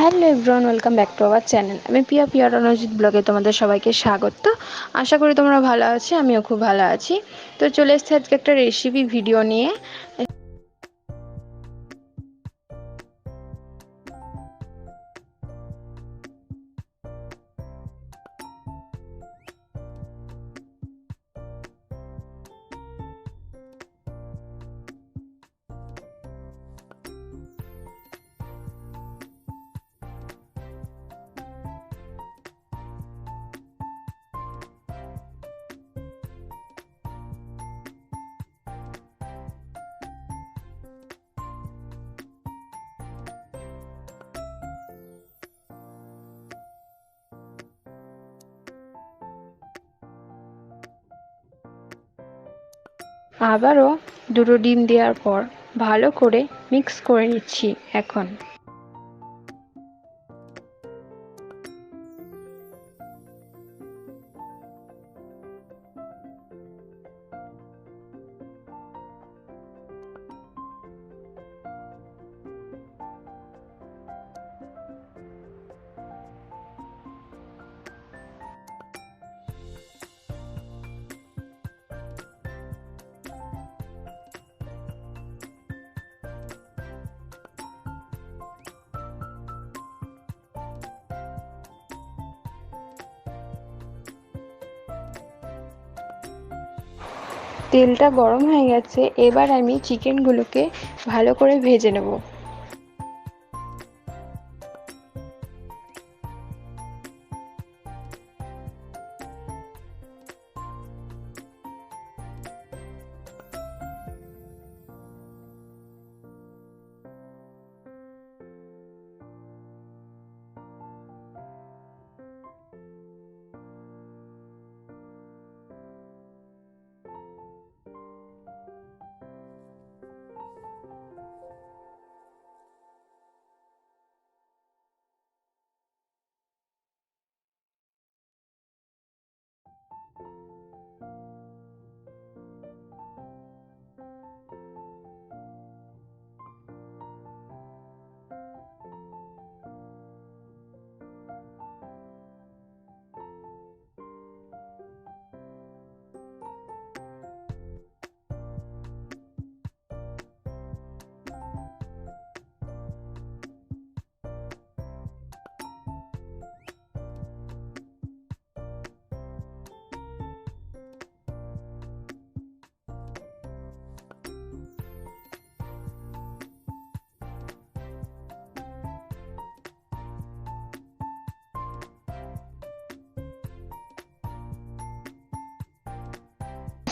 Hello everyone, welcome back to our channel. আমি প্রিয়া রণজিৎ ব্লগে তোমাদের সবাইকে স্বাগত। আশা করি তোমরা ভালো আছো, আমিও খুব ভালো আছি। তো চলে এসেছি আজকে একটা রেসিপি ভিডিও নিয়ে। আবারও দুটো ডিম দেওয়ার পর ভালো করে মিক্স করে নিচ্ছি এখন। তেলটা গরম হয়ে গেছে, এবার আমি চিকেনগুলোকে ভালো করে ভেজে নেব।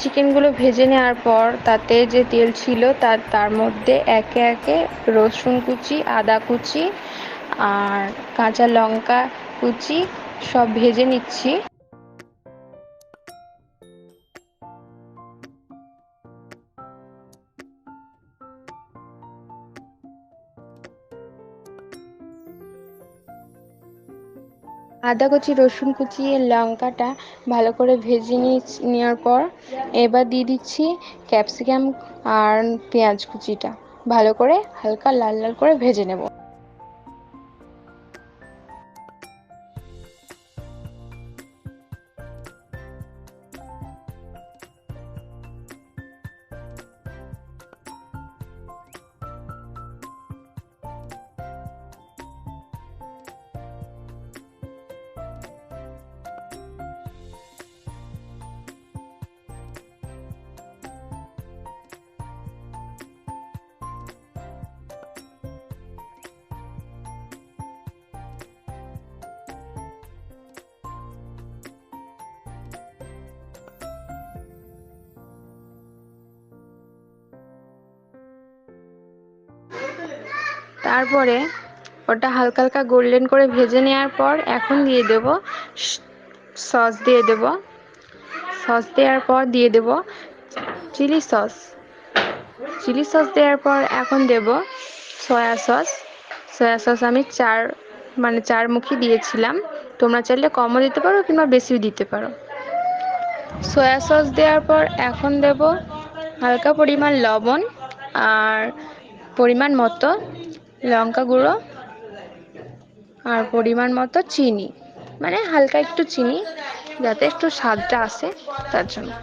চিকেনগুলো ভেজে নেওয়ার পর তাতে যে তেল ছিল তার মধ্যে একে একে রসুন কুচি, আদা কুচি আর কাঁচা লঙ্কা কুচি সব ভেজে নিচ্ছি। আদা কুচি, রসুন কুচি, লঙ্কাটা ভালো করে ভেজে নেওয়ার পর এবার দিয়ে দিচ্ছি ক্যাপসিকাম আর পেঁয়াজ কুচিটা। ভালো করে হালকা লাল লাল করে ভেজে নেব। তারপরে ওটা হালকা হালকা গোল্ডেন করে ভেজে নেওয়ার পর এখন দিয়ে দেব সস, সস দেওয়ার পর দিয়ে দেব চিলি সস। চিলি সস দেওয়ার পর এখন দেব সয়া সস। সয়া সস আমি চার মুখি দিয়েছিলাম, তোমরা চাইলে কমও দিতে পারো কিংবা বেশিও দিতে পারো। সয়া সস দেওয়ার পর এখন দেব হালকা পরিমাণ লবণ আর পরিমাণ মতো লঙ্কা গুঁড়ো, আর পরিমাণ মতো চিনি, মানে হালকা একটু চিনি, যাতে একটু স্বাদটা আসে তার জন্য।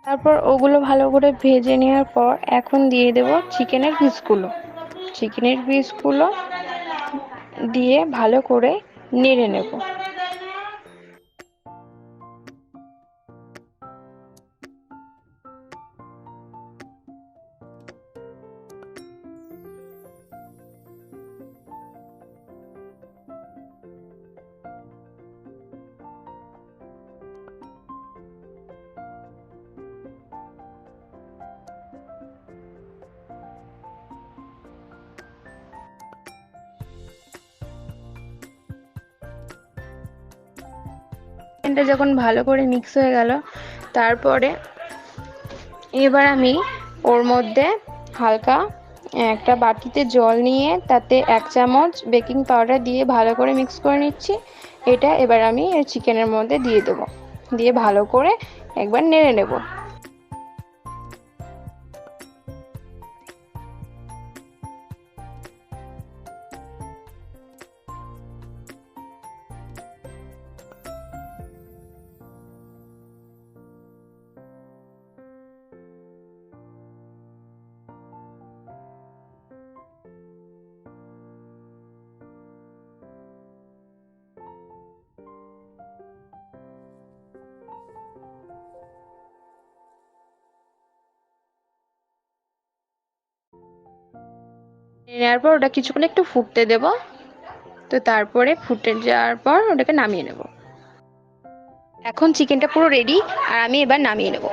তারপর ওগুলো ভালো করে ভেজে নেওয়ার পর এখন দিয়ে দেব চিকেনের পিসগুলো। চিকেনের পিসগুলো দিয়ে ভালো করে নেড়ে নেব। চিকেনটা যখন ভালো করে মিক্স হয়ে গেল, তারপরে এবার আমি ওর মধ্যে হালকা একটা বাটিতে জল নিয়ে তাতে 1 চামচ বেকিং পাউডার দিয়ে ভালো করে মিক্স করে নিচ্ছি। এটা এবার আমি চিকেনের মধ্যে দিয়ে দেবো, দিয়ে ভালো করে একবার নেড়ে নেব। নেওয়ার পর ওটা কিছুক্ষণ একটু ফুটতে দেব। তো তারপরে ফুটে যাওয়ার পর ওটাকে নামিয়ে নেব। এখন চিকেনটা পুরো রেডি, আর আমি এবার নামিয়ে নেব।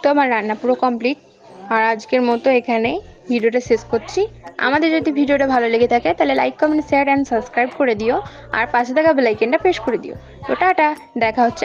তো আমার রান্না পুরো কমপ্লিট, আর আজকের মতো এখানেই ভিডিওটা শেষ করছি। আমাদের যদি ভিডিওটা ভালো লেগে থাকে তাহলে like, comment, share and subscribe করে দিও, আর পাশে থাকা বেল আইকনটা প্রেস করে দিও। তো টাটা, দেখা হচ্ছে